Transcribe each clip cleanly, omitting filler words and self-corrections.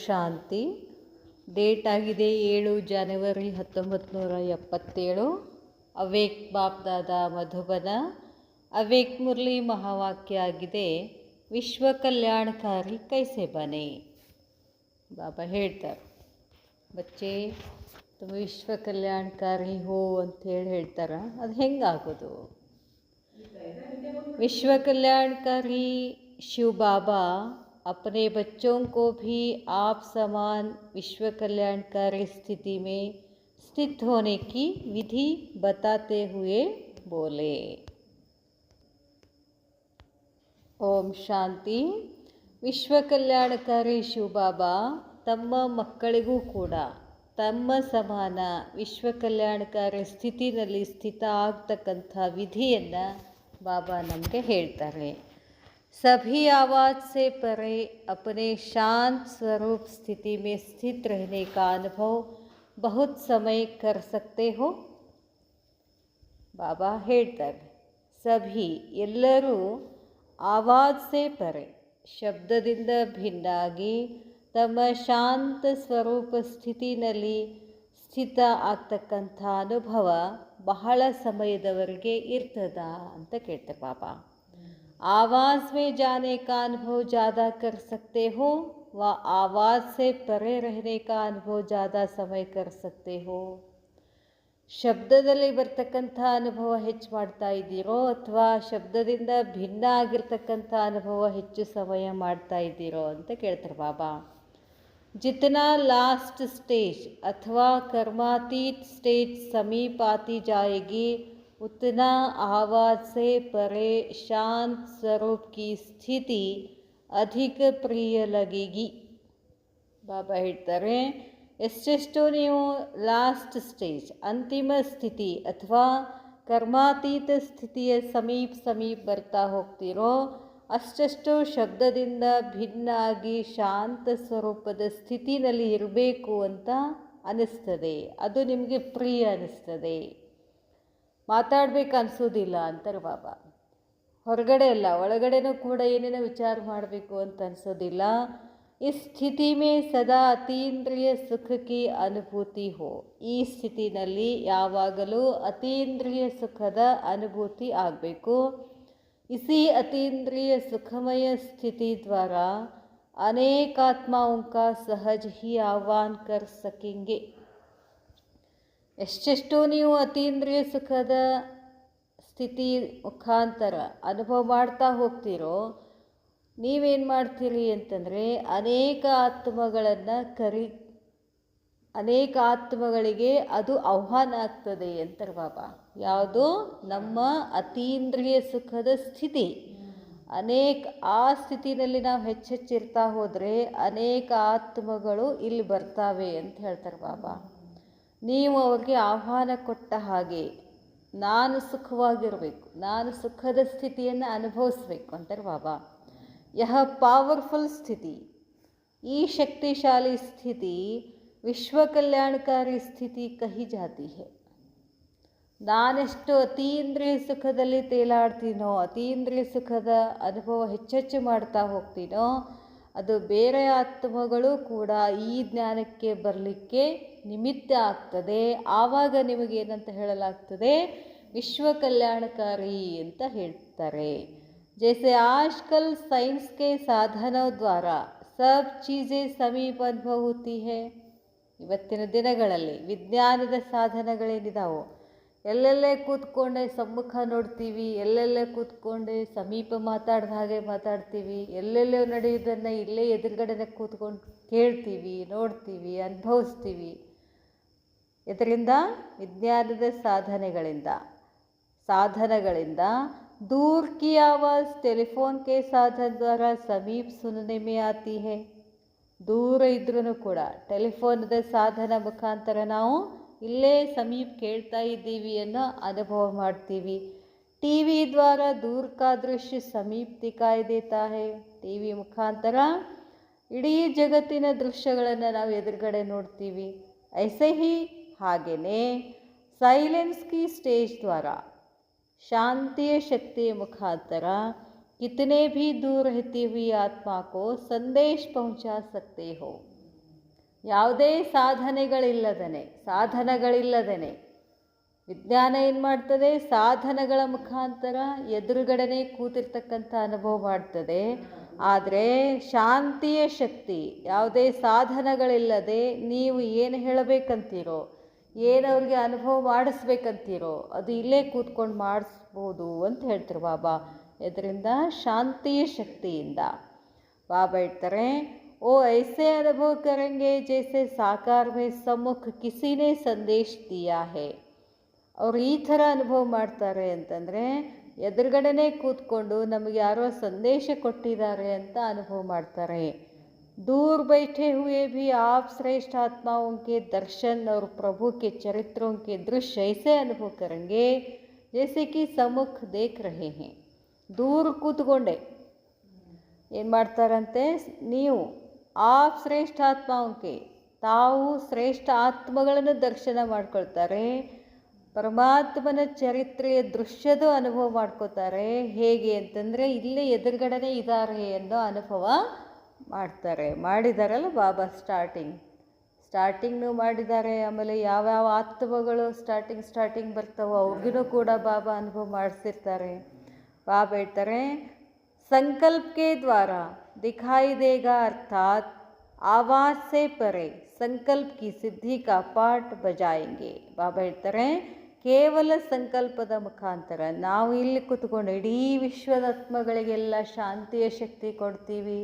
ಶಾಂತಿ. Date ಆಗಿದೆ 7 ಜನವರಿ 1977. Awake BapDada Madhuban. Awake Murali ಮಹಾವಾಕ್ಯ ಆಗಿದೆ, ವಿಶ್ವ ಕಲ್ಯಾಣಕಾರಿ ಕೈಸೆ ಬನೆ. ಬಾಬಾ ಹೇಳ್ತಾರೆ, ಬಚ್ಚೆ ತುಂಬ ವಿಶ್ವ ಕಲ್ಯಾಣಕಾರಿ ಹೋ ಅಂಥೇಳಿ ಹೇಳ್ತಾರೆ. ಅದು ಹೆಂಗಾಗೋದು? विश्व कल्याणकारी शिव बाबा अपने बच्चों को भी आप समान विश्व कल्याणकारी स्थिति में स्थित होने की विधि बताते हुए बोले. ओम शांति. विश्व कल्याणकारी शिव बाबा तಮ್ಮ ಮಕ್ಕಳಿಗೂ ಕೂಡ ತಮ್ಮ ಸಮಾನ ವಿಶ್ವ ಕಲ್ಯಾಣಕಾರಿ ಸ್ಥಿತಿನಲ್ಲಿ ಸ್ಥಿತ ಆಗ್ತಕ್ಕಂಥ ವಿಧಿಯನ್ನು बाबा नमगे ಹೇಳ್ತಾರೆ. सभी आवाज़ से परे अपने शांत स्वरूप स्थिति में स्थित रहने का अनुभव बहुत समय कर सकते हो. बाबा ಹೇಳ್ತಾರೆ, ಸಭಿ ಎಲ್ಲರೂ ಆವಾಜ್ ಸೆ ಪರೆ ಶಬ್ದದಿಂದ ಭಿನ್ನಾಗಿ ತಮ್ಮ ಶಾಂತ ಸ್ವರೂಪ ಸ್ಥಿತಿನಲ್ಲಿ ಸ್ಥಿತ ಆಗ್ತಕ್ಕಂಥ ಅನುಭವ ಬಹಳ ಸಮಯದವರೆಗೆ ಇರ್ತದ ಅಂತ ಕೇಳ್ತಾರೆ ಬಾಬಾ. आवाज़ में जाने का अनुभव ज़्यादा कर सकते हो व आवाज़ से परे रहने का अनुभव ज़्यादा समय कर सकते हो. ಶಬ್ದದಲ್ಲಿ ಬರ್ತಕ್ಕಂಥ ಅನುಭವ ಹೆಚ್ಚು ಮಾಡ್ತಾ ಇದ್ದೀರೋ ಅಥವಾ ಶಬ್ದದಿಂದ ಭಿನ್ನ ಆಗಿರ್ತಕ್ಕಂಥ ಅನುಭವ ಹೆಚ್ಚು ಸಮಯ ಮಾಡ್ತಾ ಇದ್ದೀರೋ ಅಂತ ಕೇಳ್ತಾರೆ ಬಾಬಾ. जितना लास्ट स्टेज अथवा कर्मातीत स्टेज समीप आती जाएगी उतना आवाज़ से परे शांत स्वरूप की स्थिति अधिक प्रिय लगेगी. बाबा ಹೇಳ್ತಾರೆ, ಎಷ್ಟೆಷ್ಟು ನೀವು ಲಾಸ್ಟ್ ಸ್ಟೇಜ್ ಅಂತಿಮ ಸ್ಥಿತಿ ಅಥವಾ ಕರ್ಮಾತೀತ ಸ್ಥಿತಿಯ ಸಮೀಪ ಬರ್ತಾ ಹೋಗ್ತೀರೋ ಅಷ್ಟಷ್ಟು ಶಬ್ದದಿಂದ ಭಿನ್ನ ಆಗಿ ಶಾಂತ ಸ್ವರೂಪದ ಸ್ಥಿತಿನಲ್ಲಿ ಇರಬೇಕು ಅಂತ ಅನ್ನಿಸ್ತದೆ. ಅದು ನಿಮಗೆ ಪ್ರಿಯ ಅನ್ನಿಸ್ತದೆ. ಮಾತಾಡಬೇಕು ಅನಿಸೋದಿಲ್ಲ ಅಂತಾರೆ ಬಾಬಾ. ಹೊರಗಡೆ ಅಲ್ಲ, ಒಳಗಡೆನೂ ಕೂಡ ಏನೇನೋ ವಿಚಾರ ಮಾಡಬೇಕು ಅಂತ ಅನಿಸೋದಿಲ್ಲ. ಈ ಸ್ಥಿತಿ ಮೇ ಸದಾ ಅತೀಂದ್ರಿಯ ಸುಖಕ್ಕೆ ಅನುಭೂತಿ ಹೋ. ಈ ಸ್ಥಿತಿನಲ್ಲಿ ಯಾವಾಗಲೂ ಅತೀಂದ್ರಿಯ ಸುಖದ ಅನುಭೂತಿ ಆಗಬೇಕು. इसी अतीन्द्रिय सुखमय स्थिति द्वारा अनेक आत्माओं का सहज ही आह्वान कर सकेंगे. ಎಷ್ಟೆಷ್ಟು ನೀವು ಅತೀಂದ್ರಿಯ ಸುಖದ ಸ್ಥಿತಿ ಮುಖಾಂತರ ಅನುಭವ ಮಾಡ್ತಾ ಹೋಗ್ತೀರೋ ನೀವೇನು ಮಾಡ್ತೀರಿ ಅಂತಂದರೆ ಅನೇಕ ಆತ್ಮಗಳಿಗೆ ಅದು ಆಹ್ವಾನ ಆಗ್ತದೆ ಅಂತಾರೆ ಬಾಬಾ. ಯಾವುದು? ನಮ್ಮ ಅತೀಂದ್ರಿಯ ಸುಖದ ಸ್ಥಿತಿ. ಆ ಸ್ಥಿತಿನಲ್ಲಿ ನಾವು ಹೆಚ್ಚಿರ್ತಾ ಹೋದರೆ ಅನೇಕ ಆತ್ಮಗಳು ಇಲ್ಲಿ ಬರ್ತಾವೆ ಅಂತ ಹೇಳ್ತಾರೆ ಬಾಬಾ. ನೀವು ಅವ್ರಿಗೆ ಆಹ್ವಾನ ಕೊಟ್ಟ ಹಾಗೆ ನಾನು ಸುಖವಾಗಿರಬೇಕು, ನಾನು ಸುಖದ ಸ್ಥಿತಿಯನ್ನು ಅನುಭವಿಸ್ಬೇಕು ಅಂತಾರೆ ಬಾಬಾ. ಯಹ ಪಾವರ್ಫುಲ್ ಸ್ಥಿತಿ, ಈ ಶಕ್ತಿಶಾಲಿ ಸ್ಥಿತಿ ವಿಶ್ವ ಕಲ್ಯಾಣಕಾರಿ ಸ್ಥಿತಿ ಕಹಿ ಜಾತಿ ಹೇ. ನಾನೆಷ್ಟು ಅತೀಂದ್ರಿಯ ಸುಖದಲ್ಲಿ ತೇಲಾಡ್ತೀನೋ, ಅತೀಂದ್ರಿಯ ಸುಖದ ಅನುಭವ ಹೆಚ್ಚೆಚ್ಚು ಮಾಡ್ತಾ ಹೋಗ್ತೀನೋ ಅದು ಬೇರೆ ಆತ್ಮಗಳು ಕೂಡ ಈ ಜ್ಞಾನಕ್ಕೆ ಬರಲಿಕ್ಕೆ ನಿಮಿತ್ತ ಆಗ್ತದೆ. ಆವಾಗ ನಿಮಗೇನಂತ ಹೇಳಲಾಗ್ತದೆ? ವಿಶ್ವ ಕಲ್ಯಾಣಕಾರಿ ಅಂತ ಹೇಳ್ತಾರೆ. जैसे आजकल साइंस के साधनों द्वारा सब चीज़ें समीप अनुभव होती है. ಇವತ್ತಿನ ದಿನಗಳಲ್ಲಿ ವಿಜ್ಞಾನದ ಸಾಧನಗಳೇನಿದಾವೋ ಎಲ್ಲೆಲ್ಲೇ ಕೂತ್ಕೊಂಡೆ ಸಮ್ಮುಖ ನೋಡ್ತೀವಿ, ಎಲ್ಲೆಲ್ಲೇ ಕೂತ್ಕೊಂಡೆ ಸಮೀಪ ಮಾತಾಡ್ದ ಹಾಗೆ ಮಾತಾಡ್ತೀವಿ, ಎಲ್ಲೆಲ್ಲೋ ನಡೆಯೋದನ್ನು ಇಲ್ಲೇ ಎದುರುಗಡೆನೆ ಕೂತ್ಕೊಂಡು ಕೇಳ್ತೀವಿ, ನೋಡ್ತೀವಿ, ಅನುಭವಿಸ್ತೀವಿ. ಇದರಿಂದ ವಿಜ್ಞಾನದ ಸಾಧನಗಳಿಂದ दूर की आवाज़ टेलीफोन के साधन द्वारा समीप सुनने में आती है. ದೂರ ಇದ್ರೂ ಕೂಡ ಟೆಲಿಫೋನದ ಸಾಧನ ಮುಖಾಂತರ ನಾವು ಇಲ್ಲೇ ಸಮೀಪ ಕೇಳ್ತಾ ಇದ್ದೀವಿ ಅನ್ನೋ ಅನುಭವ ಮಾಡ್ತೀವಿ. ಟಿ ವಿ ದ್ವಾರ ದೂರ ಕಾ ದೃಶ್ಯ ಸಮೀಪ ದಿಖಾಯಿ ದೇತಾ ಹೈ. ಟಿ ವಿ ಮುಖಾಂತರ ಇಡೀ ಜಗತ್ತಿನ ದೃಶ್ಯಗಳನ್ನು ನಾವು ಎದುರುಗಡೆ ನೋಡ್ತೀವಿ. ಐಸೆ ಹಿ ಹಾಗೆಯೇ ಸೈಲೆನ್ಸ್ ಕಿ ಸ್ಟೇಜ್ ದ್ವಾರ ಶಾಂತಿಯ ಶಕ್ತಿಯ ಮುಖಾಂತರ कितने भी दूर रहती हुई आत्मा को संदेश पहुंचा सकते हो. ಯಾವುದೇ ಸಾಧನಗಳಿಲ್ಲದೇ ವಿಜ್ಞಾನ ಏನು ಮಾಡ್ತದೆ, ಸಾಧನಗಳ ಮುಖಾಂತರ ಎದುರುಗಡೆನೇ ಕೂತಿರ್ತಕ್ಕಂಥ ಅನುಭವ ಮಾಡ್ತದೆ. ಆದರೆ ಶಾಂತಿಯ ಶಕ್ತಿ ಯಾವುದೇ ಸಾಧನಗಳಿಲ್ಲದೆ ನೀವು ಏನು ಹೇಳಬೇಕಂತೀರೋ, ಏನು ಅವ್ರಿಗೆ ಅನುಭವ ಮಾಡಿಸ್ಬೇಕಂತೀರೋ ಅದು ಇಲ್ಲೇ ಕೂತ್ಕೊಂಡು ಮಾಡಿಸ್ಬೋದು ಅಂತ ಹೇಳ್ತಾರೆ ಬಾಬಾ. ಇದರಿಂದ ಶಾಂತಿಯ ಶಕ್ತಿಯಿಂದ ಬಾಬಾ ಹೇಳ್ತಾರೆ, ಓ ಐಸೆ ಅನುಭವ ಕರೆಂಗೆ ಜೈಸೆ ಸಾಕಾರ ಮೇ ಸಮ್ಮುಖ ಕಿಸಿನೇ ಸಂದೇಶ ದಿಯಾ ಹೇ. ಅವ್ರು ಈ ಥರ ಅನುಭವ ಮಾಡ್ತಾರೆ ಅಂತಂದರೆ ಎದುರುಗಡೆನೇ ಕೂತ್ಕೊಂಡು ನಮಗೆ ಯಾರೋ ಸಂದೇಶ ಕೊಟ್ಟಿದ್ದಾರೆ ಅಂತ ಅನುಭವ ಮಾಡ್ತಾರೆ. दूर बैठे हुए भी आप श्रेष्ठ आत्माओं के दर्शन और प्रभु के चरित्रों के दृश्य ऐसे अनुभव करेंगे जैसे कि सम्मुख देख रहे हैं. दूर ಕೂತ್ಕೊಂಡೆ ಏನು ಮಾಡ್ತಾರಂತೆ, ನೀವು ಆಪ್ ಶ್ರೇಷ್ಠ ಆತ್ಮಾಂಕೆ, ತಾವು ಶ್ರೇಷ್ಠ ಆತ್ಮಗಳನ್ನು ದರ್ಶನ ಮಾಡ್ಕೊಳ್ತಾರೆ. ಪರಮಾತ್ಮನ ಚರಿತ್ರೆಯ ದೃಶ್ಯದ ಅನುಭವ ಮಾಡ್ಕೋತಾರೆ. ಹೇಗೆ ಅಂತಂದರೆ ಇಲ್ಲೇ ಎದುರುಗಡೆನೇ ಇದ್ದಾರೆ ಅನ್ನೋ ಅನುಭವ ಮಾಡಿದಾರಲ್ಲ ಬಾಬಾ. ಸ್ಟಾರ್ಟಿಂಗ್ನೂ ಮಾಡಿದ್ದಾರೆ. ಆಮೇಲೆ ಯಾವ್ಯಾವ ಆತ್ಮಗಳು ಸ್ಟಾರ್ಟಿಂಗ್ ಬರ್ತಾವೋ ಅವ್ರಿಗೂ ಕೂಡ ಬಾಬಾ ಅನುಭವ ಮಾಡಿಸಿರ್ತಾರೆ. ಬಾಬಾ ಹೇಳ್ತಾರೆ, संकल्प के द्वारा दिखाई देगा अर्थात आवाज़ से परे संकल्प की सिद्धि का पाठ बजाएंगे. ಬಾಬಾ ಹೇಳ್ತಾರೆ, ಕೇವಲ ಸಂಕಲ್ಪದ ಮುಖಾಂತರ ನಾವು ಇಲ್ಲಿ ಕೂತ್ಕೊಂಡು ಇಡೀ ವಿಶ್ವದ ಆತ್ಮಗಳಿಗೆಲ್ಲ ಶಾಂತಿಯ ಶಕ್ತಿ ಕೊಡ್ತೀವಿ.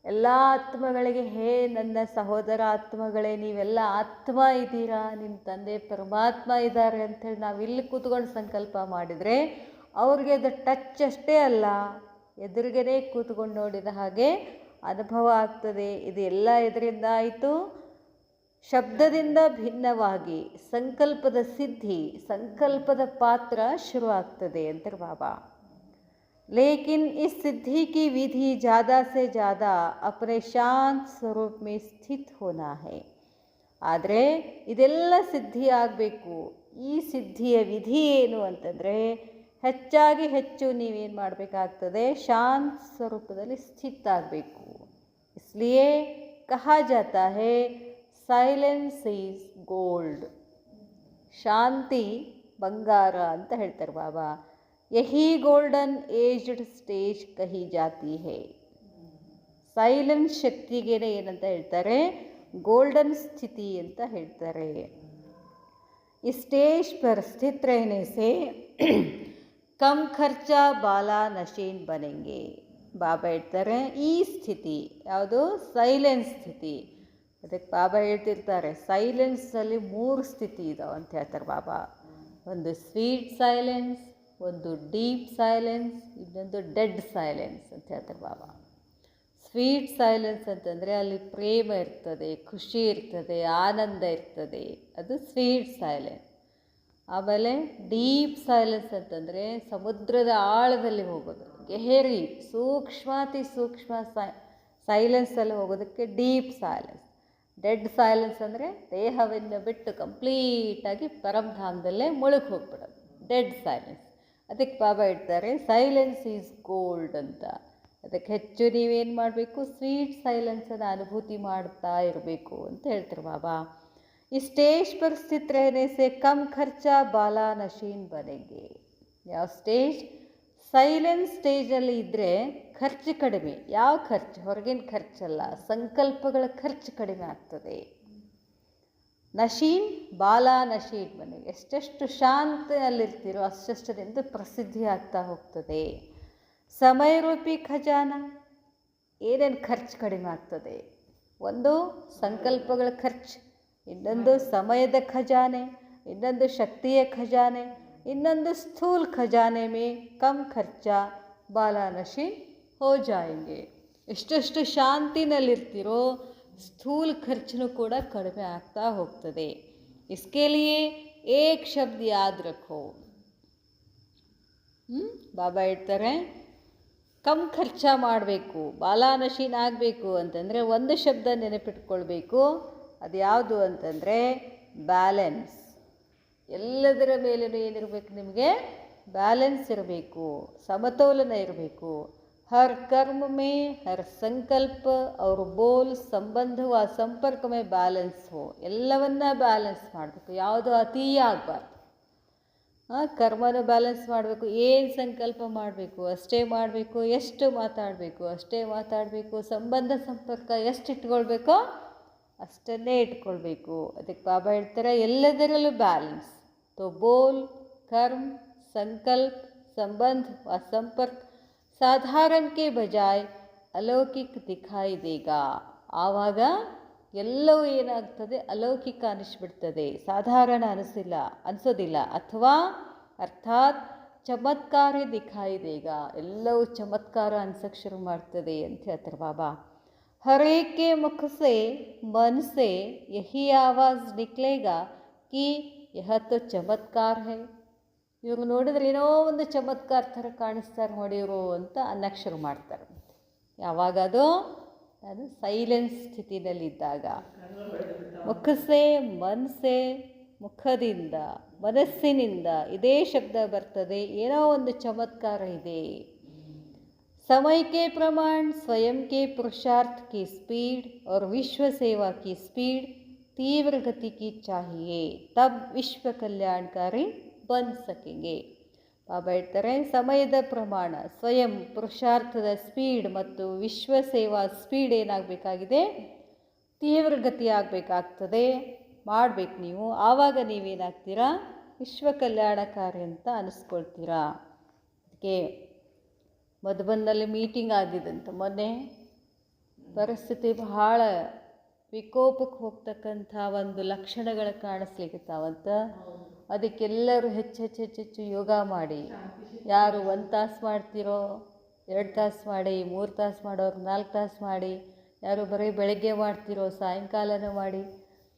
ಎಲ್ಲ ಆತ್ಮಗಳಿಗೆ, ಹೇ ನನ್ನ ಸಹೋದರ ಆತ್ಮಗಳೇ, ನೀವೆಲ್ಲ ಆತ್ಮ ಇದ್ದೀರಾ, ನಿಮ್ಮ ತಂದೆ ಪರಮಾತ್ಮ ಇದ್ದಾರೆ ಅಂಥೇಳಿ ನಾವು ಇಲ್ಲಿ ಕೂತ್ಕೊಂಡು ಸಂಕಲ್ಪ ಮಾಡಿದರೆ ಅವ್ರಿಗೆ ಅದು ಟಚ್ ಅಷ್ಟೇ ಅಲ್ಲ, ಎದುರುಗಡೆ ಕೂತ್ಕೊಂಡು ನೋಡಿದ ಹಾಗೆ ಅನುಭವ ಆಗ್ತದೆ. ಇದು ಎಲ್ಲ ಇದರಿಂದ ಆಯಿತು, ಶಬ್ದದಿಂದ ಭಿನ್ನವಾಗಿ ಸಂಕಲ್ಪದ ಸಿದ್ಧಿ, ಸಂಕಲ್ಪದ ಪಾತ್ರ ಶುರು ಆಗ್ತದೆ ಅಂತಾರೆ ಬಾಬಾ. लेकिन इस सिद्धि की विधि ज़्यादा से ज़्यादा अपने शांत स्वरूप में स्थित होना है. ಆದರೆ ಇದೆಲ್ಲ ಸಿದ್ಧಿ ಆಗಬೇಕು. ಈ ಸಿದ್ಧಿಯ ವಿಧಿ ಏನು ಅಂತಂದರೆ, ಹೆಚ್ಚಾಗಿ ಹೆಚ್ಚು ನೀವೇನು ಮಾಡಬೇಕಾಗ್ತದೆ, ಶಾಂತ ಸ್ವರೂಪದಲ್ಲಿ ಸ್ಥಿತ ಆಗಬೇಕು. ಇಸ್ಲಿಯೇ ಕಹಾ ಜಾತಾ ಹೇ ಸೈಲೆನ್ಸ್ ಈಸ್ ಗೋಲ್ಡ್. ಶಾಂತಿ ಬಂಗಾರ ಅಂತ ಹೇಳ್ತಾರೆ ಬಾಬಾ. ಯಹಿ ಗೋಲ್ಡನ್ ಏಜ್ಡ್ ಸ್ಟೇಜ್ ಕಹಿ ಜಾತಿ ಹೇ. ಸೈಲೆನ್ಸ್ ಶಕ್ತಿಗೇನೆ ಏನಂತ ಹೇಳ್ತಾರೆ, ಗೋಲ್ಡನ್ ಸ್ಥಿತಿ ಅಂತ ಹೇಳ್ತಾರೆ. ಈ ಸ್ಟೇಜ್ ಪರ್ ಸ್ಥಿತ रहने से ಕಮ್ ಖರ್ಚ ಬಾಲಾ ನಶೀನ್ ಬನೆಂಗೆ. ಬಾಬಾ ಹೇಳ್ತಾರೆ, ಈ ಸ್ಥಿತಿ ಯಾವುದು, ಸೈಲೆನ್ಸ್ ಸ್ಥಿತಿ. ಅದಕ್ಕೆ ಬಾಬಾ ಹೇಳ್ತಿರ್ತಾರೆ, ಸೈಲೆನ್ಸಲ್ಲಿ 3 ಸ್ಥಿತಿ ಇದಾವೆ ಅಂತ ಹೇಳ್ತಾರೆ ಬಾಬಾ. ಒಂದು ಸ್ವೀಟ್ ಸೈಲೆನ್ಸ್, ಒಂದು ಡೀಪ್ ಸೈಲೆನ್ಸ್, ಇನ್ನೊಂದು ಡೆಡ್ ಸೈಲೆನ್ಸ್ ಅಂತ ಹೇಳ್ತಾರೆ ಬಾಬಾ. ಸ್ವೀಟ್ ಸೈಲೆನ್ಸ್ ಅಂತಂದರೆ ಅಲ್ಲಿ ಪ್ರೇಮ ಇರ್ತದೆ, ಖುಷಿ ಇರ್ತದೆ, ಆನಂದ ಇರ್ತದೆ, ಅದು ಸ್ವೀಟ್ ಸೈಲೆನ್ಸ್. ಆಮೇಲೆ ಡೀಪ್ ಸೈಲೆನ್ಸ್ ಅಂತಂದರೆ ಸಮುದ್ರದ ಆಳದಲ್ಲಿ ಹೋಗೋದು, ಗೆಹರಿ ಸೂಕ್ಷ್ಮಾತಿ ಸೂಕ್ಷ್ಮ ಸೈಲೆನ್ಸಲ್ಲಿ ಹೋಗೋದಕ್ಕೆ ಡೀಪ್ ಸೈಲೆನ್ಸ್. ಡೆಡ್ ಸೈಲೆನ್ಸ್ ಅಂದರೆ ದೇಹವನ್ನು ಬಿಟ್ಟು ಕಂಪ್ಲೀಟಾಗಿ ಪರಮಧಾಮದಲ್ಲೇ ಮುಳುಗಿ ಹೋಗ್ಬಿಡೋದು, ಡೆಡ್ ಸೈಲೆನ್ಸ್. ಅದಕ್ಕೆ ಬಾಬಾ ಹೇಳ್ತಾರೆ, ಸೈಲೆನ್ಸ್ ಈಸ್ ಗೋಲ್ಡ್ ಅಂತ. ಅದಕ್ಕೆ ಹೆಚ್ಚು ನೀವೇನು ಮಾಡಬೇಕು, ಸ್ವೀಟ್ ಸೈಲೆನ್ಸನ್ನು ಅನುಭೂತಿ ಮಾಡ್ತಾ ಇರಬೇಕು ಅಂತ ಹೇಳ್ತಾರೆ ಬಾಬಾ. ಈ ಸ್ಟೇಜ್ पर स्थित रहने से कम खर्चा बाला नशीन बनेंगे. ಯಾವ ಸ್ಟೇಜ್, ಸೈಲೆನ್ಸ್ ಸ್ಟೇಜಲ್ಲಿ ಇದ್ದರೆ ಖರ್ಚು ಕಡಿಮೆ. ಯಾವ ಖರ್ಚು, ಹೊರಗಿನ ಖರ್ಚಲ್ಲ, ಸಂಕಲ್ಪಗಳ ಖರ್ಚು ಕಡಿಮೆ ಆಗ್ತದೆ. ನಶೀನ್ ಬಾಲಾ ನಶೀನ್ ಬನ್ನಿ. ಎಷ್ಟೆಷ್ಟು ಶಾಂತಿಯಲ್ಲಿರ್ತೀರೋ ಅಷ್ಟೆಷ್ಟರಿಂದ ಪ್ರಸಿದ್ಧಿ ಆಗ್ತಾ ಹೋಗ್ತದೆ. ಸಮಯ ರೂಪಿ ಖಜಾನ, ಏನೇನು ಖರ್ಚು ಕಡಿಮೆ ಆಗ್ತದೆ. ಒಂದು ಸಂಕಲ್ಪಗಳ ಖರ್ಚು, ಇನ್ನೊಂದು ಸಮಯದ ಖಜಾನೆ, ಇನ್ನೊಂದು ಶಕ್ತಿಯ ಖಜಾನೆ, ಇನ್ನೊಂದು ಸ್ಥೂಲ್ ಖಜಾನೆ ಮೇ ಕಮ್ ಖರ್ಚ ಬಾಲಾ ನಶೀನ್ ಹೋ ಜಾಯಂಗೆ. ಎಷ್ಟೆಷ್ಟು ಶಾಂತಿನಲ್ಲಿರ್ತೀರೋ ಸ್ಥೂಲ್ ಖರ್ಚು ಕೂಡ ಕಡಿಮೆ ಆಗ್ತಾ ಹೋಗ್ತದೆ. इसके लिए एक शब्द याद रखो. ಬಾಬಾ ಹೇಳ್ತಾರೆ, ಕಮ್ ಖರ್ಚ ಮಾಡಬೇಕು, ಬಾಲಾ ನಶೀನ್ ಆಗಬೇಕು ಅಂತಂದರೆ ಒಂದು ಶಬ್ದ ನೆನಪಿಟ್ಕೊಳ್ಬೇಕು. ಅದು ಯಾವುದು ಅಂತಂದರೆ ಬ್ಯಾಲೆನ್ಸ್. ಎಲ್ಲದರ ಮೇಲೂ ಏನಿರಬೇಕು, ನಿಮಗೆ ಬ್ಯಾಲೆನ್ಸ್ ಇರಬೇಕು, ಸಮತೋಲನ ಇರಬೇಕು. हर कर्म में, हर संकल्प और बोल, संबंध व ಸಂಪರ್ಕ में ಬ್ಯಾಲೆನ್ಸ್ हो. ಎಲ್ಲವನ್ನ ಬ್ಯಾಲೆನ್ಸ್ ಮಾಡಬೇಕು, ಯಾವುದು ಅತಿ ಆಗಬಾರ್ದು. ಕರ್ಮನ ಬ್ಯಾಲೆನ್ಸ್ ಮಾಡಬೇಕು. ಏನು ಸಂಕಲ್ಪ ಮಾಡಬೇಕು ಅಷ್ಟೇ ಮಾಡಬೇಕು, ಎಷ್ಟು ಮಾತಾಡಬೇಕು ಅಷ್ಟೇ ಮಾತಾಡಬೇಕು, ಸಂಬಂಧ ಸಂಪರ್ಕ ಎಷ್ಟು ಇಟ್ಕೊಳ್ಬೇಕೋ ಅಷ್ಟನ್ನೇ ಇಟ್ಕೊಳ್ಬೇಕು. ಅದಕ್ಕೆ ಬಾಬಾ ಹೇಳ್ತಾರೆ ಎಲ್ಲದರಲ್ಲೂ ಬ್ಯಾಲೆನ್ಸ್. तो बोल, कर्म, संकल्प, संबंध व संपर्क साधारण के बजाय अलौकिक दिखाई देगा. ಆವಾಗ ಎಲ್ಲವೂ ಏನಾಗ್ತದೆ, ಅಲೌಕಿಕ ಅನಿಸ್ಬಿಡ್ತದೆ, ಸಾಧಾರಣ ಅನಿಸೋದಿಲ್ಲ. ಅಥವಾ ಅರ್ಥಾತ್ ಚಮತ್ಕಾರ ದಿಖಾಯಿ ದೇಗ, ಎಲ್ಲವೂ ಚಮತ್ಕಾರ ಅನ್ಸಕ್ಕೆ ಶುರು ಮಾಡ್ತದೆ ಅಂತ ಹೇಳ್ತಾರೆ ಬಾಬಾ. हर एक के मुख से, मन से यही आवाज़ निकलेगा कि यह तो चमत्कार है. ಇವ್ರು ನೋಡಿದ್ರೆ ಏನೋ ಒಂದು ಚಮತ್ಕಾರ ಥರ ಕಾಣಿಸ್ತಾರೆ ನೋಡಿ ಇವರು ಅಂತ ಅನ್ನಕ್ಕೆ ಶುರು ಮಾಡ್ತಾರೆ. ಯಾವಾಗ ಅದು ಸೈಲೆನ್ಸ್ ಸ್ಥಿತಿನಲ್ಲಿದ್ದಾಗ. ಮುಖಸೆ, ಮನಸ್ಸೆ, ಮುಖದಿಂದ ಮನಸ್ಸಿನಿಂದ ಇದೇ ಶಬ್ದ ಬರ್ತದೆ, ಏನೋ ಒಂದು ಚಮತ್ಕಾರ ಇದೆ. समय के प्रमाण स्वयं के पुरुषार्थ की स्पीड और विश्व सेवा की स्पीड तीव्र गति की चाहिए, तब विश्व कल्याणकारी बन सकेंगे. ಬಾಬಾ ಹೇಳ್ತಾರೆ ಸಮಯದ ಪ್ರಮಾಣ, ಸ್ವಯಂ ಪುರುಷಾರ್ಥದ ಸ್ಪೀಡ್ ಮತ್ತು ವಿಶ್ವ ಸೇವಾ ಸ್ಪೀಡ್ ಏನಾಗಬೇಕಾಗಿದೆ, ತೀವ್ರ ಗತಿ ಆಗಬೇಕಾಗ್ತದೆ. ಮಾಡಬೇಕು ನೀವು. ಆವಾಗ ನೀವೇನಾಗ್ತೀರಾ, ವಿಶ್ವ ಕಲ್ಯಾಣಕಾರಿ ಅಂತ ಅನಿಸ್ಕೊಳ್ತೀರಾ. ಅದಕ್ಕೆ ಮಧುಬನ್ನಲ್ಲಿ ಮೀಟಿಂಗ್ ಆಗಿದಂತ ಮೊನ್ನೆ. ಪರಿಸ್ಥಿತಿ ಬಹಳ ವಿಕೋಪಕ್ಕೆ ಹೋಗ್ತಕ್ಕಂಥ ಒಂದು ಲಕ್ಷಣಗಳು ಕಾಣಿಸ್ಲಿಕ್ಕಿರ್ತಾವಂತ. ಅದಕ್ಕೆಲ್ಲರೂ ಹೆಚ್ಚು ಯೋಗ ಮಾಡಿ, ಯಾರು 1 ತಾಸು ಮಾಡ್ತಿರೋ 2 ತಾಸು ಮಾಡಿ, 3 ತಾಸು ಮಾಡೋರು 4 ತಾಸು ಮಾಡಿ, ಯಾರು ಬರೀ ಬೆಳಗ್ಗೆ ಮಾಡ್ತಿರೋ ಸಾಯಂಕಾಲನೂ ಮಾಡಿ,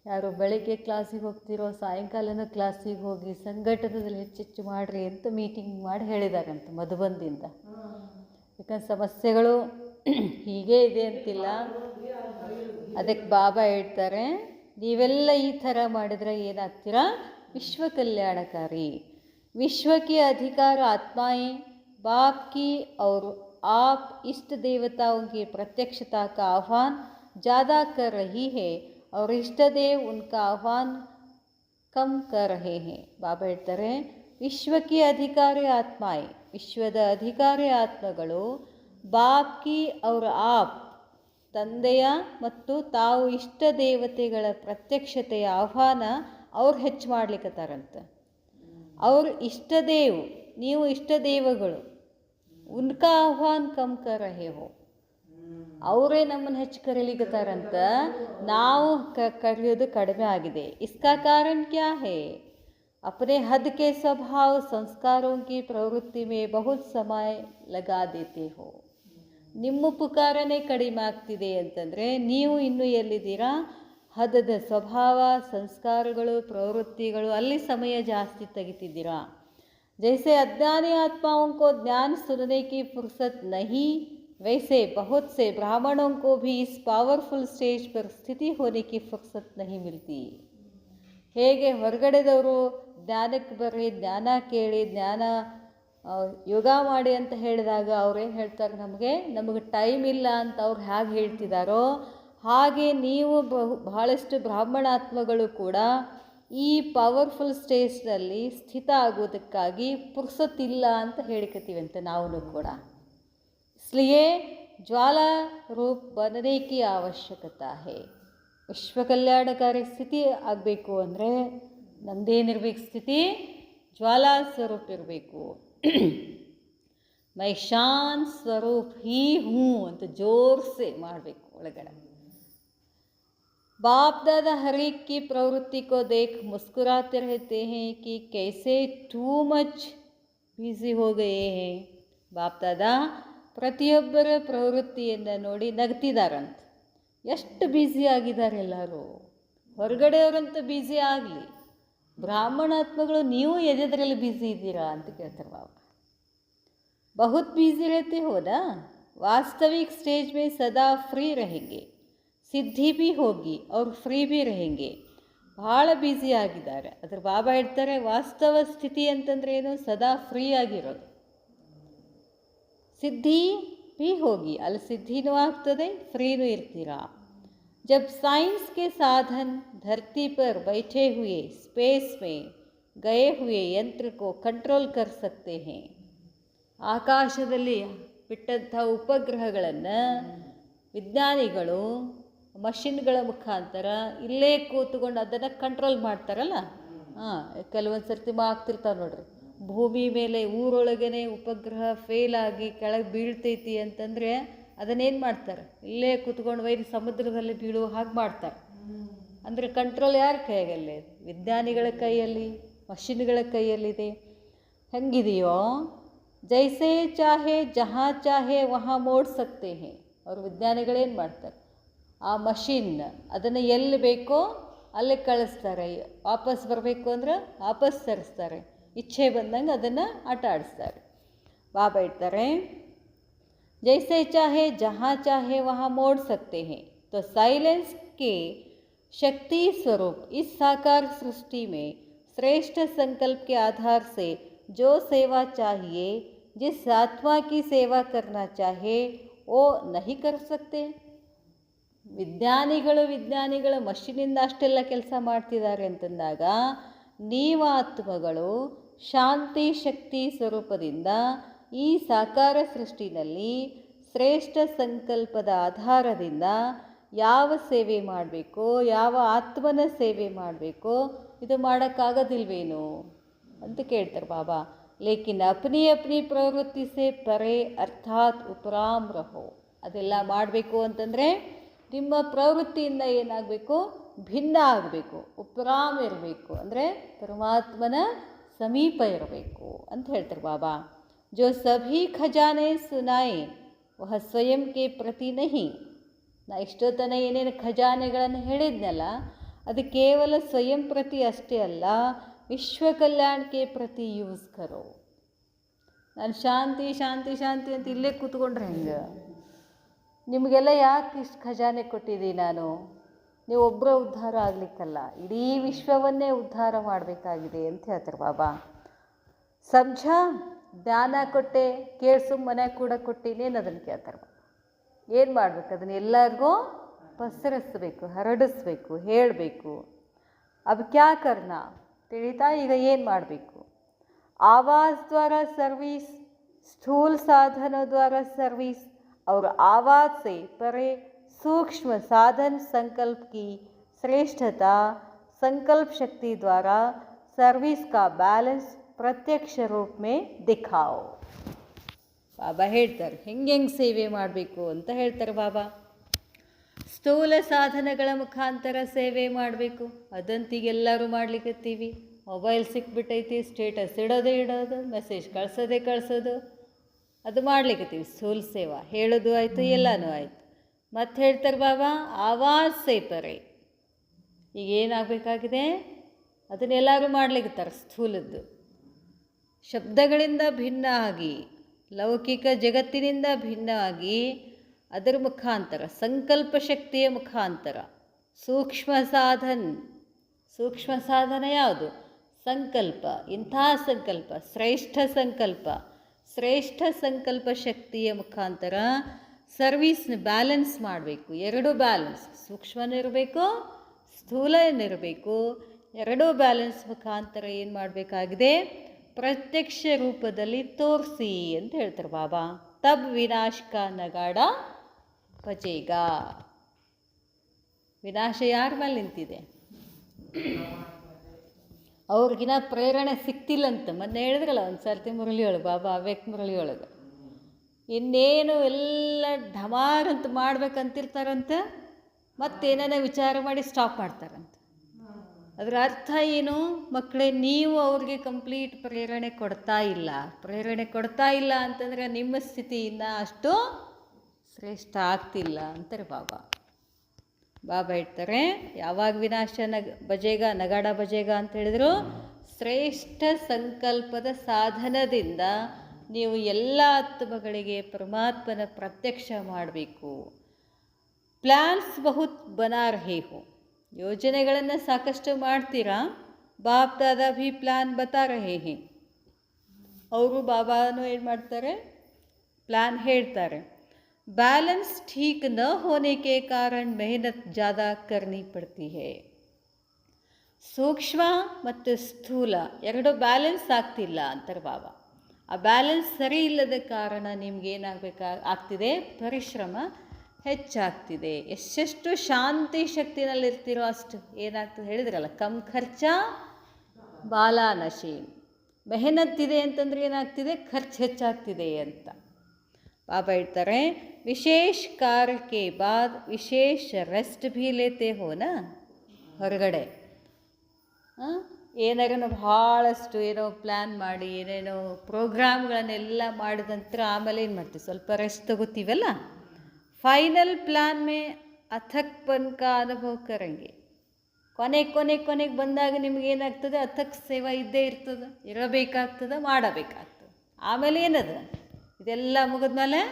ಯಾರು ಬೆಳಗ್ಗೆ ಕ್ಲಾಸಿಗೆ ಹೋಗ್ತಿರೋ ಸಾಯಂಕಾಲನೂ ಕ್ಲಾಸಿಗೆ ಹೋಗಿ ಸಂಘಟನದಲ್ಲಿ ಹೆಚ್ಚೆಚ್ಚು ಮಾಡಿರಿ ಅಂತ ಮೀಟಿಂಗ್ ಮಾಡಿ ಹೇಳಿದಾರಂತ ಮಧುಬನ್ದಿಂದ. ಯಾಕಂದ್ರೆ ಸಮಸ್ಯೆಗಳು ಹೀಗೆ ಇದೆ ಅಂತಿಲ್ಲ. ಅದಕ್ಕೆ ಬಾಬಾ ಹೇಳ್ತಾರೆ ನೀವೆಲ್ಲ ಈ ಥರ ಮಾಡಿದರೆ ಏನಾಗ್ತೀರಾ, विश्व कल्याणकारी. विश्व के अधिकार आत्माएं बाप की और आप इष्ट देवताओं की प्रत्यक्षता का आह्वान ज़्यादा कर रही है और इष्ट देव उनका आह्वान कम कर रहे हैं. ಬಾಬಾ ಹೇಳ್ತಾರೆ ವಿಶ್ವಕ್ಕೆ ಅಧಿಕಾರಿ ಆತ್ಮಾಯ್, ವಿಶ್ವದ ಅಧಿಕಾರಿ ಆತ್ಮಗಳು ಬಾಪ್ ಕಿ ಔರ್ ಆಪ್, ತಂದೆಯ ಮತ್ತು ತಾವು ಇಷ್ಟ ದೇವತೆಗಳ ಪ್ರತ್ಯಕ್ಷತೆಯ ಆಹ್ವಾನ ಅವ್ರು ಹೆಚ್ಚು ಮಾಡ್ಲಿಕ್ಕತ್ತಾರಂತ. ಅವ್ರ ಇಷ್ಟದೇವ್, ನೀವು ಇಷ್ಟದೇವಗಳು, ಉನ್ಕ ಆಹ್ವಾನ್ ಕಮ್ ಕರಹೆ ಹೋ, ಅವರೇ ನಮ್ಮನ್ನು ಹೆಚ್ಚು ಕರೀಲಿಕ್ಕತ್ತಾರಂತ, ನಾವು ಕರೆಯೋದು ಕಡಿಮೆ ಆಗಿದೆ. ಇಸ್ಕಾ ಕಾರಣ ಕ್ಯಾ ಹೇ, अपने हद के स्वभाव संस्कारों की प्रवृत्ति में बहुत समय लगा देते हो. ನಿಮ್ಮ ಪುಕಾರನೇ ಕಡಿಮೆ ಆಗ್ತಿದೆ ಅಂತಂದರೆ ನೀವು ಇನ್ನೂ ಎಲ್ಲಿದ್ದೀರಾ, ಹದದ ಸ್ವಭಾವ ಸಂಸ್ಕಾರಗಳು ಪ್ರವೃತ್ತಿಗಳು ಅಲ್ಲಿ ಸಮಯ ಜಾಸ್ತಿ ತೆಗಿತಿದ್ದೀರಾ. जैसे अज्ञानी आत्माओं को ज्ञान सुनने की फुर्सत नहीं, वैसे बहुत से ब्राह्मणों को भी इस पावरफुल स्टेज पर स्थिति होने की फुर्सत नहीं मिलती. ಹೇಗೆ ಹೊರಗಡೆದವರು ಜ್ಞಾನಕ್ಕೆ ಬರ್ರಿ, ಜ್ಞಾನ ಕೇಳಿ, ಜ್ಞಾನ ಯೋಗ ಮಾಡಿ ಅಂತ ಹೇಳಿದಾಗ ಅವ್ರೇನು ಹೇಳ್ತಾರೆ, ನಮಗೆ ಟೈಮ್ ಇಲ್ಲ ಅಂತ ಅವ್ರು ಹೇಗೆ ಹೇಳ್ತಿದ್ದಾರೋ ಹಾಗೆ ನೀವು ಬಹಳಷ್ಟು ಬ್ರಾಹ್ಮಣಾತ್ಮಗಳು ಕೂಡ ಈ ಪವರ್ಫುಲ್ ಸ್ಟೇಜ್ನಲ್ಲಿ ಸ್ಥಿತ ಆಗೋದಕ್ಕಾಗಿ ಪುರ್ಸೊತ್ತಿಲ್ಲ ಅಂತ ಹೇಳಿಕತ್ತೀವಂತೆ ನಾವು ಕೂಡ. इसलिए ज्वाला रूप बनने की आवश्यकता है. ವಿಶ್ವ ಕಲ್ಯಾಣಕಾರಿ ಸ್ಥಿತಿ ಆಗಬೇಕು ಅಂದರೆ ನಮ್ಮದೇನಿರ್ಬೇಕು ಸ್ಥಿತಿ, ಜ್ವಾಲಾ ಸ್ವರೂಪ ಇರಬೇಕು. ಮೈ ಶಾಂತ್ ಸ್ವರೂಪ್ ಹೀ ಹೂ ಅಂತ ಜೋರ್ಸೆ ಮಾಡಬೇಕು ಒಳಗಡೆ. बाप दादा हर एक की प्रवृत्ति को देख मुस्कुराते रहते हैं कि कैसे टू मच बिजी हो गए हैं. बाप दादा ಪ್ರತಿಯೊಬ್ಬರ ಪ್ರವೃತ್ತಿಯನ್ನು ನೋಡಿ ನಗ್ತಿದಾರಂತ. ಎಷ್ಟು ಬ್ಯುಸಿ ಆಗಿದ್ದಾರೆ ಎಲ್ಲರೂ. ಹೊರಗಡೆಯವರಂತೂ ಬ್ಯುಸಿ ಆಗಲಿ, ಬ್ರಾಹ್ಮಣಾತ್ಮಗಳು ನೀವು ಎದೆದರಲ್ಲಿ ಬ್ಯುಸಿ ಇದ್ದೀರಾ ಅಂತ ಕೇಳ್ತಾರೆ ಬಾಬಾ. बहुत बिजी रहते हो ना, वास्तविक स्टेज में सदा फ्री रहेंगे, ಸಿದ್ಧಿ ಭೀ ಹೋಗಿ ಅವ್ರು ಫ್ರೀ ಭೀ रहेंगे. ಭಾಳ ಬ್ಯುಸಿ ಆಗಿದ್ದಾರೆ. ಅದ್ರ ಬಾಬಾ ಹೇಳ್ತಾರೆ ವಾಸ್ತವ ಸ್ಥಿತಿ ಅಂತಂದ್ರೆ ಏನು, ಸದಾ ಫ್ರೀ ಆಗಿರೋದು. ಸಿದ್ಧಿ भी होगी, ಅಲ್ಲಿ ಸಿದ್ಧಿನೂ ಆಗ್ತದೆ, ಫ್ರೀನೂ ಇರ್ತೀರಾ. जब साइंस के साधन धरती पर बैठे हुए स्पेस में गए हुए यंत्र को कंट्रोल कर सकते हैं. ಆಕಾಶದಲ್ಲಿ ಬಿಟ್ಟಂಥ ಉಪಗ್ರಹಗಳನ್ನು ವಿಜ್ಞಾನಿಗಳು ಮಷಿನ್ಗಳ ಮುಖಾಂತರ ಇಲ್ಲೇ ಕೂತ್ಕೊಂಡು ಅದನ್ನು ಕಂಟ್ರೋಲ್ ಮಾಡ್ತಾರಲ್ಲ. ಕೆಲವೊಂದು ಸರ್ತಿ ಆಗ್ತಿರ್ತಾವೆ ನೋಡ್ರಿ, ಭೂಮಿ ಮೇಲೆ ಊರೊಳಗೇ ಉಪಗ್ರಹ ಫೇಲ್ ಆಗಿ ಕೆಳಗೆ ಬೀಳ್ತೈತಿ ಅಂತಂದರೆ ಅದನ್ನೇನು ಮಾಡ್ತಾರೆ, ಇಲ್ಲೇ ಕೂತ್ಕೊಂಡು ಒಯ್ದು ಸಮುದ್ರದಲ್ಲಿ ಬೀಳುವ ಹಾಗೆ ಮಾಡ್ತಾರೆ. ಅಂದರೆ ಕಂಟ್ರೋಲ್ ಯಾರ ಕೈಯಾಗಲ್ಲೇ? ವಿಜ್ಞಾನಿಗಳ ಕೈಯಲ್ಲಿ, ಮಷಿನ್ಗಳ ಕೈಯಲ್ಲಿದೆ. ಹೆಂಗಿದೆಯೋ ಜೈಸೆ ಚಾಹೆ ಜಹಾ ಚಾಹೆ ವಹಾ ಮೋಡ್ ಸಕ್ತೆ ಹೇ. ಅವರು ವಿಜ್ಞಾನಿಗಳೇನು ಮಾಡ್ತಾರೆ, ಆ ಮಷಿನ್ ಅದನ್ನು ಎಲ್ಲಿ ಬೇಕೋ ಅಲ್ಲಿ ಕಳಿಸ್ತಾರೆ. ವಾಪಸ್ ಬರಬೇಕು ಅಂದ್ರೆ ವಾಪಸ್ ತರಿಸ್ತಾರೆ, ಇಚ್ಛೆ ಬಂದಂಗೆ ಅದನ್ನು ಆಟ ಆಡಿಸ್ತಾರೆ. ಬಾಬಾ ಹೇಳ್ತಾರೆ, जैसे चाहे जहाँ चाहे वहाँ मोड़ सकते हैं. तो साइलेंस के शक्ति स्वरूप इस साकार सृष्टि में श्रेष्ठ संकल्प के आधार से जो सेवा चाहिए, जिस आत्मा की सेवा करना चाहे वो नहीं कर सकते. ವಿಜ್ಞಾನಿಗಳು ಮಷಿನಿಂದ ಅಷ್ಟೆಲ್ಲ ಕೆಲಸ ಮಾಡ್ತಿದ್ದಾರೆ ಅಂತಂದಾಗ ನೀವು ಆತ್ಮಗಳು ಶಾಂತಿ ಶಕ್ತಿ ಸ್ವರೂಪದಿಂದ ಈ ಸಾಕಾರ ಸೃಷ್ಟಿನಲ್ಲಿ ಶ್ರೇಷ್ಠ ಸಂಕಲ್ಪದ ಆಧಾರದಿಂದ ಯಾವ ಸೇವೆ ಮಾಡಬೇಕೋ, ಯಾವ ಆತ್ಮನ ಸೇವೆ ಮಾಡಬೇಕೋ ಇದು ಮಾಡೋಕ್ಕಾಗೋದಿಲ್ವೇನೋ ಅಂತ ಕೇಳ್ತಾರೆ ಬಾಬಾ. ಲೇಕಿನ್ ಅಪ್ನಿ ಅಪ್ನಿ ಪ್ರವೃತ್ತಿ ಸೇ ಪರೇ ಅರ್ಥಾತ್ ಉಪರಾಮ್ ರಹೋ. ಅದೆಲ್ಲ ಮಾಡಬೇಕು ಅಂತಂದರೆ ನಿಮ್ಮ ಪ್ರವೃತ್ತಿಯಿಂದ ಏನಾಗಬೇಕು, ಭಿನ್ನ ಆಗಬೇಕು, ಉಪರಾಮ್ ಇರಬೇಕು, ಅಂದರೆ ಪರಮಾತ್ಮನ ಸಮೀಪ ಇರಬೇಕು ಅಂತ ಹೇಳ್ತಾರೆ ಬಾಬಾ. जो सभी खजाने सुनाए वह स्वयं के प्रति नहीं. ನಾ ಇಷ್ಟೊತ್ತನ ಏನೇನು ಖಜಾನೆಗಳನ್ನು ಹೇಳಿದ್ನಲ್ಲ ಅದು ಕೇವಲ ಸ್ವಯಂ ಪ್ರತಿ ಅಷ್ಟೇ ಅಲ್ಲ, ವಿಶ್ವ ಕಲ್ಯಾಣಕ್ಕೆ ಪ್ರತಿ ಯೂಸ್ ಕರೋ. ನಾನು ಶಾಂತಿ ಶಾಂತಿ ಶಾಂತಿ ಅಂತ ಇಲ್ಲೇ ಕೂತ್ಕೊಂಡ್ರೆ ಹೆಂಗೆ? ನಿಮಗೆಲ್ಲ ಯಾಕೆ ಇಷ್ಟು ಖಜಾನೆ ಕೊಟ್ಟಿದ್ದೀನಿ ನಾನು? ನೀವು ಒಬ್ಬರ ಉದ್ಧಾರ ಆಗಲಿಕ್ಕಲ್ಲ, ಇಡೀ ವಿಶ್ವವನ್ನೇ ಉದ್ಧಾರ ಮಾಡಬೇಕಾಗಿದೆ ಅಂತ ಹೇಳ್ತಾರೆ ಬಾಬಾ. ಸಮझा? ಜ್ಞಾನ ಕೊಟ್ಟೆ, ಕೇಳಿಸು ಮನೆ ಕೂಡ ಕೊಟ್ಟಿನೇನು ಅದನ್ನು ಕೇಳ್ತಾರೆ. ಏನು ಮಾಡಬೇಕು? ಅದನ್ನು ಎಲ್ಲರಿಗೂ ಪಸರಿಸ್ಬೇಕು, ಹರಡಿಸ್ಬೇಕು, ಹೇಳಬೇಕು. ಅದು ಕ್ಯಾ ಕರ್ನಾ ತಿಳಿತಾ? ಈಗ ಏನು ಮಾಡಬೇಕು? आवाज़ द्वारा सर्विस, स्थूल साधनों द्वारा सर्विस और आवाज़ से परे सूक्ष्म साधन संकल्प की श्रेष्ठता, संकल्प शक्ति द्वारा सर्विस का बैलेंस ಪ್ರತ್ಯಕ್ಷ ರೂಪ ಮೇ ದಿಖಾओ. ಬಾಬಾ ಹೇಳ್ತಾರೆ ಹೆಂಗೆ ಸೇವೆ ಮಾಡಬೇಕು ಅಂತ ಹೇಳ್ತಾರೆ ಬಾಬಾ. ಸ್ಥೂಲ ಸಾಧನಗಳ ಮುಖಾಂತರ ಸೇವೆ ಮಾಡಬೇಕು, ಅದಂತೀಗೆಲ್ಲರೂ ಮಾಡ್ಲಿಕ್ಕತ್ತೀವಿ. ಮೊಬೈಲ್ ಸಿಕ್ಬಿಟ್ಟೈತಿ, ಸ್ಟೇಟಸ್ ಇಡೋದು, ಮೆಸೇಜ್ ಕಳ್ಸೋದು, ಅದು ಮಾಡ್ಲಿಕ್ಕತ್ತೀವಿ. ಸ್ಥೂಲ ಸೇವಾ ಹೇಳೋದು ಆಯಿತು, ಎಲ್ಲನೂ ಆಯಿತು. ಮತ್ತೆ ಹೇಳ್ತಾರೆ ಬಾಬಾ ಆವಾಜ್ ಸೇಪರೆ. ಈಗ ಏನಾಗಬೇಕಾಗಿದೆ ಅದನ್ನೆಲ್ಲರೂ ಮಾಡ್ಲಿಕ್ಕತ್ತಾರೆ. ಸ್ಥೂಲದ್ದು ಶಬ್ದಗಳಿಂದ ಭಿನ್ನ ಆಗಿ, ಲೌಕಿಕ ಜಗತ್ತಿನಿಂದ ಭಿನ್ನವಾಗಿ ಅದರ ಮುಖಾಂತರ, ಸಂಕಲ್ಪ ಶಕ್ತಿಯ ಮುಖಾಂತರ ಸೂಕ್ಷ್ಮ ಸಾಧನ ಯಾವುದು? ಸಂಕಲ್ಪ. ಇಂಥ ಸಂಕಲ್ಪ ಶ್ರೇಷ್ಠ ಸಂಕಲ್ಪ ಶಕ್ತಿಯ ಮುಖಾಂತರ ಸರ್ವಿಸ್ನ ಬ್ಯಾಲೆನ್ಸ್ ಮಾಡಬೇಕು. ಎರಡು ಬ್ಯಾಲೆನ್ಸ್, ಸೂಕ್ಷ್ಮನೂ ಇರಬೇಕು, ಸ್ಥೂಲನೂ ಇರಬೇಕು. ಎರಡೂ ಬ್ಯಾಲೆನ್ಸ್ ಮುಖಾಂತರ ಏನು ಮಾಡಬೇಕಾಗಿದೆ? ಪ್ರತ್ಯಕ್ಷ ರೂಪದಲ್ಲಿ ತೋರಿಸಿ ಅಂತ ಹೇಳ್ತಾರೆ ಬಾಬಾ. ತಬ್ ವಿನಾಶ ಕಾ ನಗಾಡ ಬಜೇಗ. ವಿನಾಶ ಯಾರ ಮೇಲೆ ನಿಂತಿದೆ? ಅವ್ರಿಗಿನ ಪ್ರೇರಣೆ ಸಿಕ್ತಿಲ್ಲಂತ. ಮೊನ್ನೆ ಹೇಳಿದ್ರಲ್ಲ ಒಂದು ಸರ್ತಿ ಮುರಳಿಯೊಳಗೆ, ಬಾಬಾ ಅವ್ಯಕ್ತ ಮುರಳಿಯೊಳಗೆ, ಇನ್ನೇನು ಎಲ್ಲ ಢಮಾರ್ ಅಂತ ಮಾಡ್ಬೇಕಂತಿರ್ತಾರಂತ, ಮತ್ತೇನೇ ವಿಚಾರ ಮಾಡಿ ಸ್ಟಾಪ್ ಮಾಡ್ತಾರಂತ. ಅದರ ಅರ್ಥ ಏನು? ಮಕ್ಕಳೇ, ನೀವು ಅವ್ರಿಗೆ ಕಂಪ್ಲೀಟ್ ಪ್ರೇರಣೆ ಕೊಡ್ತಾ ಇಲ್ಲ ಅಂತಂದರೆ ನಿಮ್ಮ ಸ್ಥಿತಿಯಿಂದ ಅಷ್ಟು ಶ್ರೇಷ್ಠ ಆಗ್ತಿಲ್ಲ ಅಂತಾರೆ ಬಾಬಾ. ಬಾಬಾ ಹೇಳ್ತಾರೆ ಯಾವಾಗ ವಿನಾಶ ನಗಾಡ ಬಜೇಗ ಅಂತ ಹೇಳಿದ್ರು, ಶ್ರೇಷ್ಠ ಸಂಕಲ್ಪದ ಸಾಧನದಿಂದ ನೀವು ಎಲ್ಲ ಆತ್ಮಗಳಿಗೆ ಪರಮಾತ್ಮನ ಪ್ರತ್ಯಕ್ಷ ಮಾಡಬೇಕು. ಪ್ಲ್ಯಾನ್ಸ್ ಬಹುತ್ ಬನಾ ರಹೇ ಹೋ. ಯೋಜನೆಗಳನ್ನು ಸಾಕಷ್ಟು ಮಾಡ್ತೀರಾ. ಬಾಪ್ ದಾದಾ ಭೀ ಪ್ಲ್ಯಾನ್ ಬತಾ ರಹೇ ಹೇ. ಅವರು ಬಾಬಾನು ಏನು ಮಾಡ್ತಾರೆ? ಪ್ಲ್ಯಾನ್ ಹೇಳ್ತಾರೆ. बैलेंस ठीक न होने के कारण मेहनत ज़्यादा करनी पड़ती है. ಸೂಕ್ಷ್ಮ ಮತ್ತು ಸ್ಥೂಲ ಎರಡು ಬ್ಯಾಲೆನ್ಸ್ ಆಗ್ತಿಲ್ಲ ಅಂತಾರೆ ಬಾಬಾ. ಆ ಬ್ಯಾಲೆನ್ಸ್ ಸರಿ ಇಲ್ಲದ ಕಾರಣ ನಿಮ್ಗೆ ಆಗ್ತಿದೆ, ಪರಿಶ್ರಮ ಹೆಚ್ಚಾಗ್ತಿದೆ. ಎಷ್ಟೆಷ್ಟು ಶಾಂತಿ ಶಕ್ತಿನಲ್ಲಿರ್ತೀರೋ ಅಷ್ಟು ಏನಾಗ್ತದೆ ಹೇಳಿದ್ರಲ್ಲ, ಕಮ್ ಖರ್ಚ ಬಾಲಾ ನಶೆ. ಮೆಹನತ್ತಿದೆ ಅಂತಂದ್ರೆ ಏನಾಗ್ತಿದೆ, ಖರ್ಚು ಹೆಚ್ಚಾಗ್ತಿದೆ ಅಂತ ಬಾಬಾ ಹೇಳ್ತಾರೆ. ವಿಶೇಷ ಕಾರ್ಯಕ್ಕೆ ಬಾದ್ ವಿಶೇಷ ರೆಸ್ಟ್ ಭೀ ಲೇತೆ ಹೋನಾ. ಹೊರಗಡೆ ಏನಾರು ಭಾಳಷ್ಟು ಏನೋ ಪ್ಲ್ಯಾನ್ ಮಾಡಿ ಏನೇನೋ ಪ್ರೋಗ್ರಾಮ್ಗಳನ್ನೆಲ್ಲ ಮಾಡಿದ ನಂತರ ಆಮೇಲೆ ಏನು ಮಾಡ್ತೀವಿ, ಸ್ವಲ್ಪ ರೆಸ್ಟ್ ತಗೋತೀವಲ್ಲ. ಫೈನಲ್ ಪ್ಲ್ಯಾನ್ ಮೇ ಅಥಕ್ ಪನ್ಕ ಅನುಭವ ಕರಂಗೆ. ಕೊನೆಗೆ ಬಂದಾಗ ನಿಮಗೇನಾಗ್ತದೆ, ಅಥಕ್ ಸೇವಾ ಇದ್ದೇ ಇರ್ತದೆ, ಇರಬೇಕಾಗ್ತದೆ, ಮಾಡಬೇಕಾಗ್ತದೆ. ಆಮೇಲೆ ಏನದು, ಇದೆಲ್ಲ ಮುಗಿದ್ಮೇಲೆ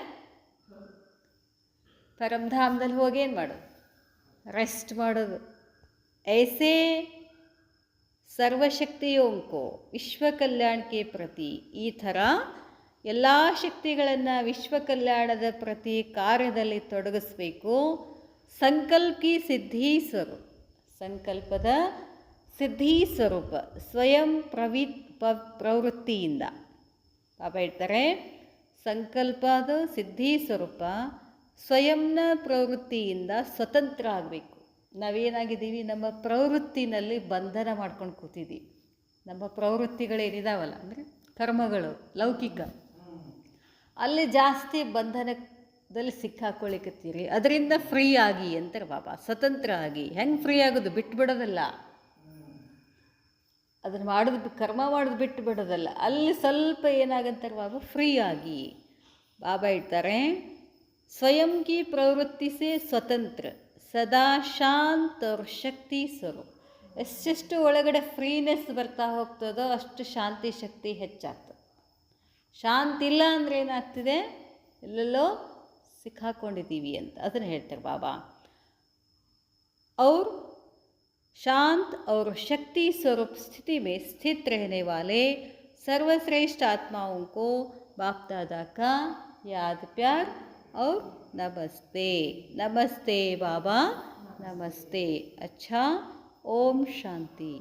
ಪರಮಧಾಮದಲ್ಲಿ ಹೋಗಿ ಏನು ಮಾಡೋದು, ರೆಸ್ಟ್ ಮಾಡೋದು. ಐಸೇ ಸರ್ವಶಕ್ತಿಯೋಂಕೋ ವಿಶ್ವ ಕಲ್ಯಾಣಕ್ಕೆ ಪ್ರತಿ, ಈ ಥರ ಎಲ್ಲ ಶಕ್ತಿಗಳನ್ನು ವಿಶ್ವ ಕಲ್ಯಾಣದ ಪ್ರತಿ ಕಾರ್ಯದಲ್ಲಿ ತೊಡಗಿಸ್ಬೇಕು. ಸಂಕಲ್ಪಿ ಸಿದ್ಧಿ ಸ್ವರೂಪ, ಸಂಕಲ್ಪದ ಸಿದ್ಧಿ ಸ್ವರೂಪ ಸ್ವಯಂ ಪ್ರವೃತ್ತಿಯಿಂದ. ಪಾಪ ಹೇಳ್ತಾರೆ, ಸಂಕಲ್ಪದ ಸಿದ್ಧಿ ಸ್ವರೂಪ ಸ್ವಯಂನ ಪ್ರವೃತ್ತಿಯಿಂದ ಸ್ವತಂತ್ರ ಆಗಬೇಕು. ನಾವೇನಾಗಿದ್ದೀವಿ, ನಮ್ಮ ಪ್ರವೃತ್ತಿನಲ್ಲಿ ಬಂಧನ ಮಾಡ್ಕೊಂಡು ಕೂತಿದ್ದೀವಿ. ನಮ್ಮ ಪ್ರವೃತ್ತಿಗಳೇನಿದಾವಲ್ಲ ಅಂದರೆ ಕರ್ಮಗಳು ಲೌಕಿಕ, ಅಲ್ಲಿ ಜಾಸ್ತಿ ಬಂಧನದಲ್ಲಿ ಸಿಕ್ಕಾಕೊಳ್ಳಿಕತ್ತೀರಿ. ಅದರಿಂದ ಫ್ರೀ ಆಗಿ ಅಂತಾರೆ ಬಾಬಾ, ಸ್ವತಂತ್ರ ಆಗಿ. ಹೆಂಗೆ ಫ್ರೀ ಆಗೋದು, ಬಿಟ್ಬಿಡೋದಲ್ಲ, ಅದನ್ನು ಮಾಡೋದು, ಕರ್ಮ ಮಾಡೋದು ಬಿಟ್ಟು ಬಿಡೋದಲ್ಲ. ಅಲ್ಲಿ ಸ್ವಲ್ಪ ಏನಾಗಂತಾರೆ ಬಾಬಾ, ಫ್ರೀ ಆಗಿ. ಬಾಬಾ ಹೇಳ್ತಾರೆ, ಸ್ವಯಂ ಕಿ ಪ್ರವೃತ್ತಿ ಸೇ ಸ್ವತಂತ್ರ ಸದಾ ಶಾಂತ ಅವ್ರ ಶಕ್ತಿ ಸ್ವರೂಪ. ಎಷ್ಟೆಷ್ಟು ಒಳಗಡೆ ಫ್ರೀನೆಸ್ ಬರ್ತಾ ಹೋಗ್ತದೋ ಅಷ್ಟು ಶಾಂತಿ ಶಕ್ತಿ ಹೆಚ್ಚಾಗ್ತದೆ. ಶಾಂತಿ ಇಲ್ಲ ಅಂದರೆ ಏನಾಗ್ತಿದೆ, ಎಲ್ಲೆಲ್ಲೋ ಸಿಕ್ಕಾಕೊಂಡಿದ್ದೀವಿ ಅಂತ ಅದನ್ನು ಹೇಳ್ತಾರೆ ಬಾಬಾ. और शांत और शक्ति स्वरूप स्थिति में स्थित रहने वाले सर्वश्रेष्ठ आत्माओं को बाप दादा का याद प्यार और नमस्ते. नमस्ते बाबा, नमस्ते. अच्छा, ओम शांति.